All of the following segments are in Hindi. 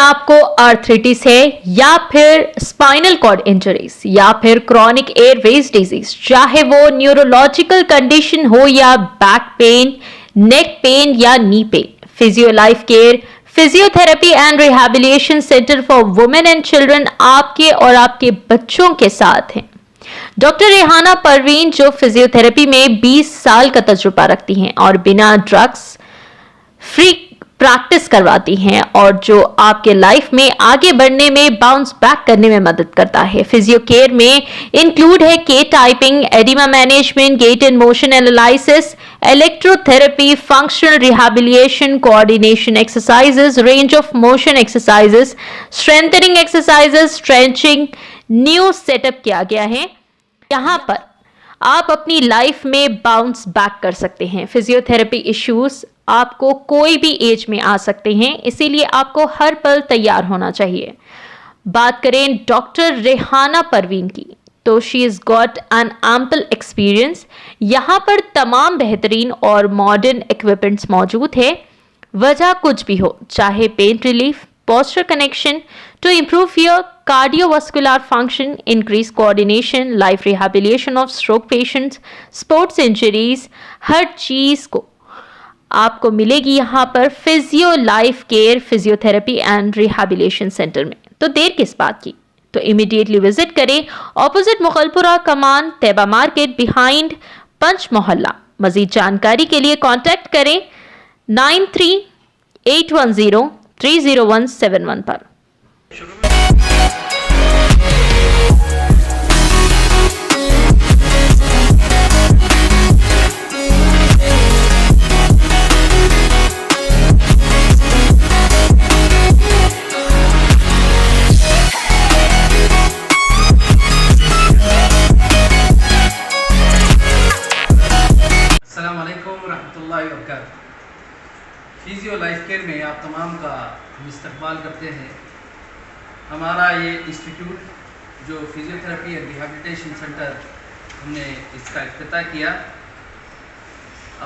आपको आर्थराइटिस है या फिर स्पाइनल कॉर्ड इंजरीज या फिर क्रॉनिक एयरवेज डिजीज, चाहे वो न्यूरोलॉजिकल कंडीशन हो या बैक पेन, नेक पेन या knee pain, physio life care physiotherapy and rehabilitation centre for women and children आपके और आपके बच्चों के साथ हैं। डॉक्टर रेहाना परवीन जो फिजियोथेरेपी में 20 साल का तजुर्बा रखती हैं और बिना ड्रग्स फ्री प्रैक्टिस करवाती हैं और जो आपके लाइफ में आगे बढ़ने में, बाउंस बैक करने में मदद करता है। फिजियो केयर में इंक्लूड है के typing, oedema management, gait and motion analysis, electrotherapy, functional rehabilitation, coordination exercises, range of motion exercises, strengthening exercises, stretching new setup किया गया है। यहाँ पर आप अपनी लाइफ में बाउंस बैक कर सकते हैं। फिजियोथेरेपी इश्यूज आपको कोई भी एज में आ सकते हैं, इसीलिए आपको हर पल तैयार होना चाहिए। बात करें डॉक्टर रेहाना परवीन की, तो she is got an ample experience. यहाँ पर तमाम बेहतरीन और मॉडर्न इक्विपमेंट्स मौजूद है। वजह कुछ भी हो, चाहे pain relief, posture connection to improve your cardiovascular function, increase coordination, life rehabilitation of stroke patients, sports injuries, हर चीज को आपको मिलेगी यहाँ पर physio life care physiotherapy and rehabilitation centre में। तो देर किस बात की, तो इमीडिएटली विजिट करें ऑपोजिट मुगलपुरा कमान, तैयबा मार्केट, बिहाइंड पंच मोहल्ला। मजीद जानकारी के लिए कॉन्टैक्ट करें 93-810-30171 पर। फिजियो लाइफ केयर में आप तमाम का हम इस्तकबाल करते हैं। हमारा ये इंस्टीट्यूट जो फिजियोथेरेपी एंड रिहैबिलिटेशन सेंटर, हमने इसका इफ्तिताह किया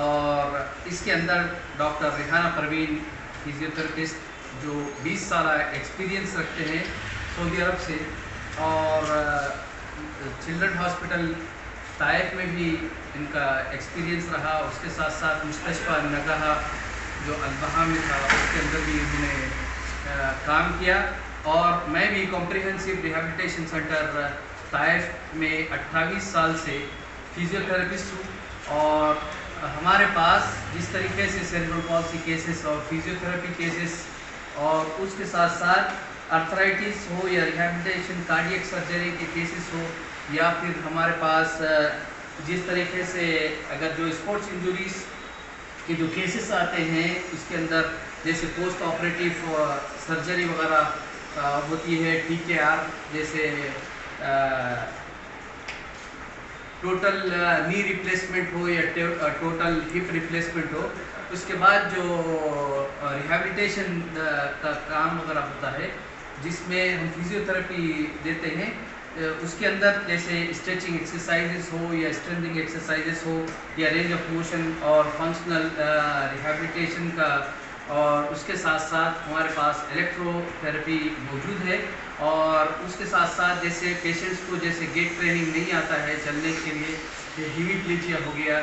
और इसके अंदर डॉक्टर रेहाना परवीन फिजियोथेरेपिस्ट जो 20 साल एक्सपीरियंस रखते हैं सऊदी अरब से, और चिल्ड्रन हॉस्पिटल ताइफ में भी इनका एक्सपीरियंस रहा। उसके साथ साथ मुस्तशफा नगहा जो अल-बहा में था, उसके अंदर भी इन्होंने काम किया। और मैं भी कॉम्प्रिहेंसिव रिहैबिलिटेशन सेंटर ताइफ में 28 साल से फिजियोथेरेपिस्ट हूँ। और हमारे पास जिस तरीके से सेरेब्रल पॉल्सी केसेस और फिजियोथेरेपी केसेस और उसके साथ साथ आर्थराइटिस हो या रिहैबिलिटेशन कार्डियक सर्जरी के केसेस हो, या फिर हमारे पास जिस तरीके से अगर जो स्पोर्ट्स इंजरीज के जो केसेस आते हैं, इसके अंदर जैसे पोस्ट ऑपरेटिव सर्जरी वगैरह होती है, TKR जैसे टोटल नी रिप्लेसमेंट हो या टोटल हिप रिप्लेसमेंट हो, उसके बाद जो रिहैबिलिटेशन का काम वगैरह होता है जिसमें हम फिजियोथेरेपी देते हैं, उसके अंदर जैसे स्ट्रेचिंग एक्सरसाइजेस हो या स्ट्रेंथनिंग एक्सरसाइजेस हो या रेंज ऑफ मोशन और फंक्शनल रिहैबिलिटेशन का, और उसके साथ साथ हमारे पास इलेक्ट्रोथेरेपी मौजूद है। और उसके साथ साथ जैसे पेशेंट्स को जैसे गेट ट्रेनिंग नहीं आता है चलने के लिए, हीमीप्लीजिया हो गया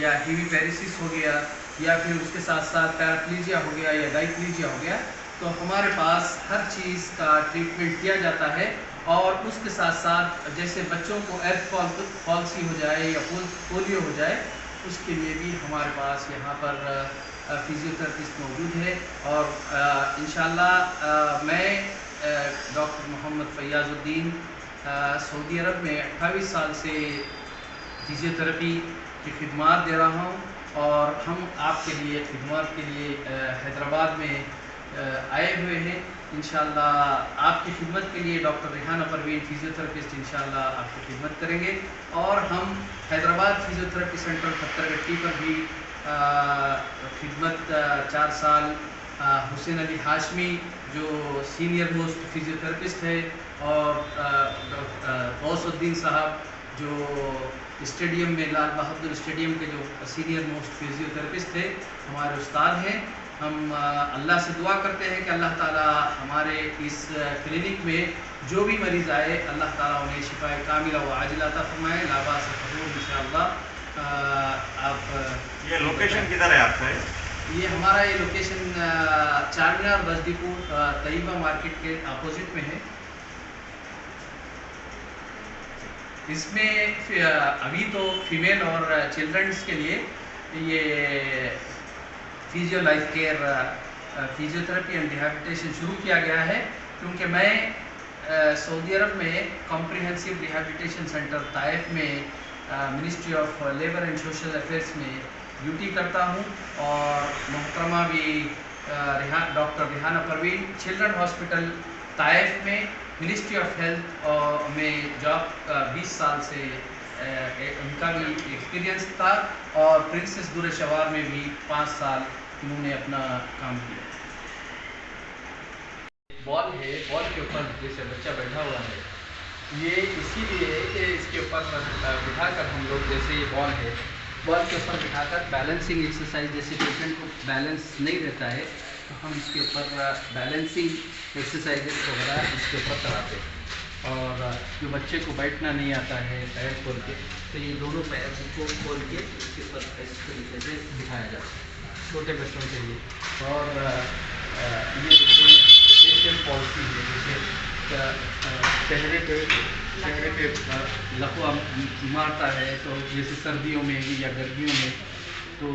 या हीमीपैरेसिस हो गया, या फिर उसके साथ साथ पैराप्लीजिया हो गया या डाइप्लीजिया हो गया, तो हमारे पास हर चीज़ का ट्रीटमेंट किया जाता है। और उसके साथ साथ जैसे बच्चों को एर्थ पॉल्सी हो जाए या पोलियो हो जाए, उसके लिए भी हमारे पास यहाँ पर फिजियोथेरेपिस्ट मौजूद है। और इंशाल्लाह मैं डॉक्टर मोहम्मद फैयाजुद्दीन सऊदी अरब में 28 साल से फिजियोथेरेपी की खिदमत दे रहा हूँ, और हम आपके लिए खिदमत के लिए हैदराबाद में आए हुए हैं। इंशाल्लाह आपकी खिदमत के लिए डॉक्टर रेहाना परवीन फिजियोथेरेपिस्ट इंशाल्लाह आपकी खिदमत करेंगे। और हम हैदराबाद फिजियोथेरेपी सेंटर खत्तरगट्टी पर भी खिदमत 4 साल हुसैन अली हाशमी जो सीनियर मोस्ट फिजियोथेरेपिस्ट है, और गौसुद्दीन साहब जो स्टेडियम में लाल बहादुर स्टेडियम के जो सीनियर मोस्ट फिजियोथेरेपिस्ट थे, हमारे उस्ताद हैं। हम अल्लाह से दुआ करते हैं कि अल्लाह ताला हमारे इस क्लिनिक में जो भी मरीज़ आए अल्लाह ताला उन्हें शिफाए कामिला व आजिला अता फरमाए, लाबा से ज़रूर इंशाअल्लाह। आप ये लोकेशन किधर है आपका? ये हमारा ये location Charminar bus depot Taiba market के अपोजिट में है। इसमें अभी तो फीमेल और चिल्ड्रंस के लिए ये physio life care physiotherapy and rehabilitation शुरू किया गया है, क्योंकि मैं सऊदी अरब में कॉम्प्रिहेंसिव रिहैबिलिटेशन सेंटर ताइफ में ministry of labour and social affairs में ड्यूटी करता हूँ, और मोहतरमा भी doctor Rehana Parveen children hospital Taif में मिनिस्ट्री ऑफ हेल्थ में जॉब 20 साल से उनका भी एक्सपीरियंस था, और प्रिंसेस दुर शवार में भी 5 साल उन्होंने अपना काम किया। बॉल है, बॉल के ऊपर जैसे बच्चा बैठा हुआ है, ये इसीलिए है कि इसके ऊपर बिठाकर हम लोग, जैसे ये बॉल है, बॉल के ऊपर बिठाकर बैलेंसिंग एक्सरसाइज, जैसे पेशेंट को बैलेंस नहीं रहता है तो हम इसके ऊपर बैलेंसिंग एक्सरसाइजेस वगैरह इसके ऊपर कराते हैं। और जो बच्चे को बैठना नहीं आता है पैर खोल के, तो ये दोनों पैर को खोल के इसके ऊपर इस तरीके से दिखाया जाता है छोटे बच्चों के लिए। और ये जैसे फेशियल पॉलिसी है, जैसे चेहरे पे लकवा मारता है, तो जैसे सर्दियों में या गर्मियों में, तो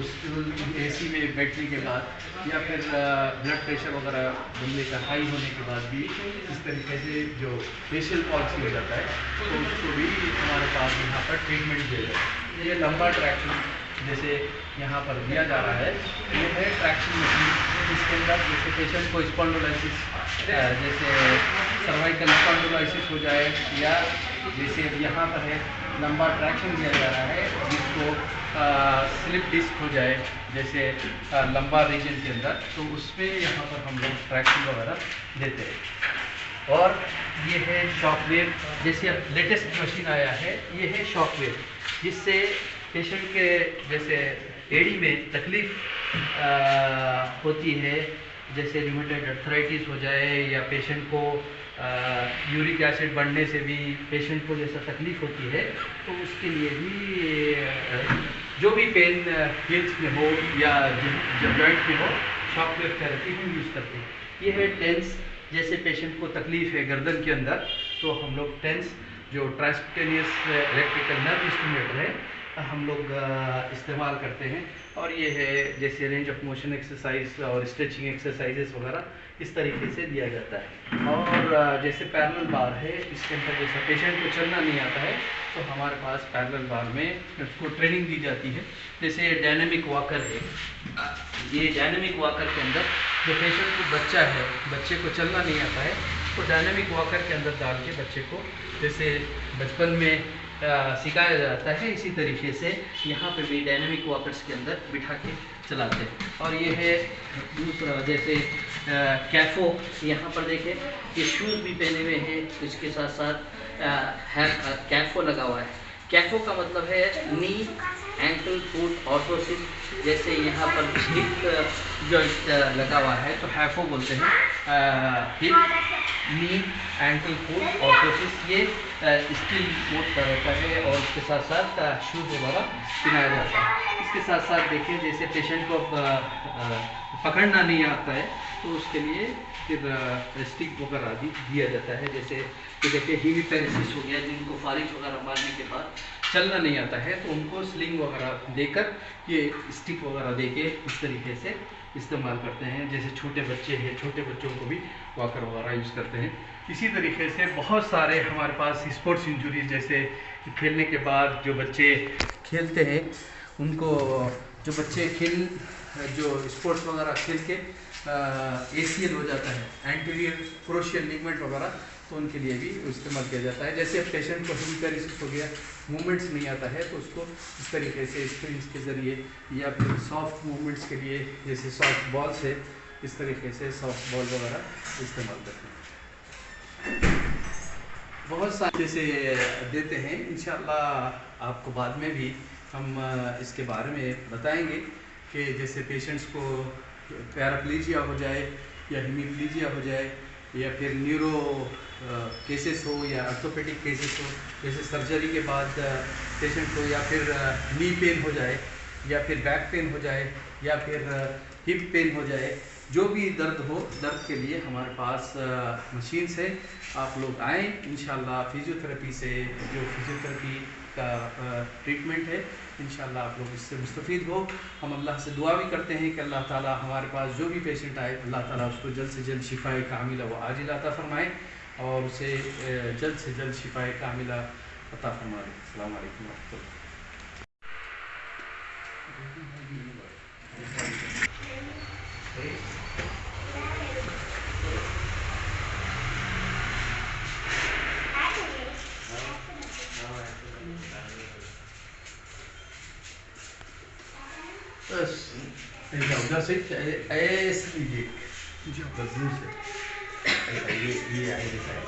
एसी में बैठने के बाद या फिर ब्लड प्रेशर वगैरह बंदे का हाई होने के बाद भी इस तरीके से जो फेशियल पॉलिसी हो जाता है, तो उसको भी हमारे पास यहाँ पर ट्रीटमेंट दिया जाता है। ये लंबा ट्रैक्शन जैसे यहाँ पर दिया जा रहा है, ये है ट्रैक्शन मशीन। इसके अंदर जैसे पेशेंट को स्पॉन्डिलोलाइसिस, जैसे सर्वाइकल स्पॉन्डिलोलाइसिस हो जाए, या जैसे यहाँ पर है लंबा ट्रैक्शन दिया जा रहा है जिसको स्लिप डिस्क हो जाए, जैसे लंबा रीजन के अंदर, तो उसमें यहाँ पर हम लोग ट्रैक्शन वगैरह देते हैं। और ये है शॉकवेव, जैसे लेटेस्ट मशीन आया है, ये है शॉकवेव, जिससे पेशेंट के जैसे एड़ी में तकलीफ होती है, जैसे रिमेटॉइड आर्थराइटिस हो जाए, या पेशेंट को यूरिक एसिड बढ़ने से भी पेशेंट को जैसा तकलीफ होती है, तो उसके लिए भी जो भी पेन हिल्स में हो या जॉइंट में हो, शॉकवेव थेरेपी हम यूज़ करते हैं। ये है टेंस, जैसे पेशेंट को तकलीफ है गर्दन के अंदर, तो हम लोग टेंस जो ट्रांसक्यूटेनियस इलेक्ट्रिकल नर्व स्टिमुलेटर है हम लोग इस्तेमाल करते हैं। और ये है जैसे रेंज ऑफ मोशन एक्सरसाइज और स्ट्रेचिंग एक्सरसाइजेस वगैरह इस तरीके से दिया जाता है। और जैसे पैरेलल बार है, इसके अंदर जैसे पेशेंट को चलना नहीं आता है, तो हमारे पास पैरेलल बार में उसको ट्रेनिंग दी जाती है। जैसे डायनेमिक वॉकर है, ये डायनेमिक वॉकर के अंदर जो पेशेंट को बच्चा है, बच्चे को चलना नहीं आता है, तो डायनेमिक वॉकर के अंदर डाल के बच्चे को जैसे बचपन में सिखाया जाता है, इसी तरीके से यहाँ पे भी डायनेमिक वॉकर्स के अंदर बिठा के चलाते हैं। और ये है दूसरा, जैसे कैफो, यहाँ पर देखें ये शूज़ भी पहने हुए हैं, इसके साथ साथ कैफो लगा हुआ है। कैफो का मतलब है नी एंकल फुट ऑर्थोसिस, जैसे यहाँ पर हिप जॉइंट लगा हुआ है तो हैफो बोलते हैं। हिप, नी, एंकल फुट ऑर्थोसिस, ये स्टील मोड का रहता है, और इसके साथ साथ शूज़ वगैरह पहनाया जाता है। इसके साथ साथ देखिए जैसे पेशेंट को पकड़ना नहीं आता है, तो उसके लिए फिर स्टिक वगैरह भी दिया जाता है। जैसे कि देखिए हीमिपेरेसिस हो गया, जिनको फारिश वगैरह मारने के बाद चलना नहीं आता है, तो उनको स्लिंग वगैरह देकर ये स्टिक वगैरह देके इस तरीके से इस्तेमाल करते हैं। जैसे छोटे बच्चे हैं, छोटे बच्चों को भी वॉकर वगैरह यूज़ करते हैं। इसी तरीके से बहुत सारे हमारे पास स्पोर्ट्स इंजरीज, जैसे खेलने के बाद जो बच्चे खेलते हैं उनको, जो बच्चे जो स्पोर्ट्स वगैरह खेल के ACL हो जाता है, एंटीरियर क्रोशियल लिगामेंट वगैरह, तो उनके लिए भी इस्तेमाल किया जाता है। जैसे पेशेंट को हीमिपेरेसिस हो गया, मूवमेंट्स नहीं आता है, तो उसको इस तरीके से स्प्रिंग्स के ज़रिए, या फिर सॉफ्ट मूवमेंट्स के लिए जैसे सॉफ्ट बॉल से इस तरीके से सॉफ्ट बॉल वगैरह इस्तेमाल करते हैं। बहुत सारे जैसे देते हैं, इंशाअल्लाह आपको बाद में भी हम इसके बारे में बताएंगे कि जैसे पेशेंट्स को पैराप्लीजिया हो जाए या हीमीप्लीजिया हो जाए या फिर न्यूरो केसेस हो या ऑर्थोपेडिक केसेस हो, जैसे सर्जरी के बाद पेशेंट को या फिर नी पेन हो जाए या फिर बैक पेन हो जाए या फिर हिप पेन हो जाए, जो भी दर्द हो, दर्द के लिए हमारे पास मशीन्स है। आप लोग आएँ, इंशाल्लाह फिजियोथेरेपी से जो फिजियोथेरेपी का ट्रीटमेंट है, इंशाल्लाह आप लोग इससे मुस्तफ़ीद हो। हम अल्लाह से दुआ भी करते हैं कि अल्लाह ताला हमारे पास जो भी पेशेंट आए, अल्लाह ताला उसको जल्द से जल्द शिफाए कामिला व आजिला अता फरमाए और उसे जल्द से जल्द शिफाए कामिला अता फरमाए। अस्सलाम वालेकुम वरहमतुल्लाह। बस उधर से ऐसे लीजिए बस दूर से ये आएंगे साइड।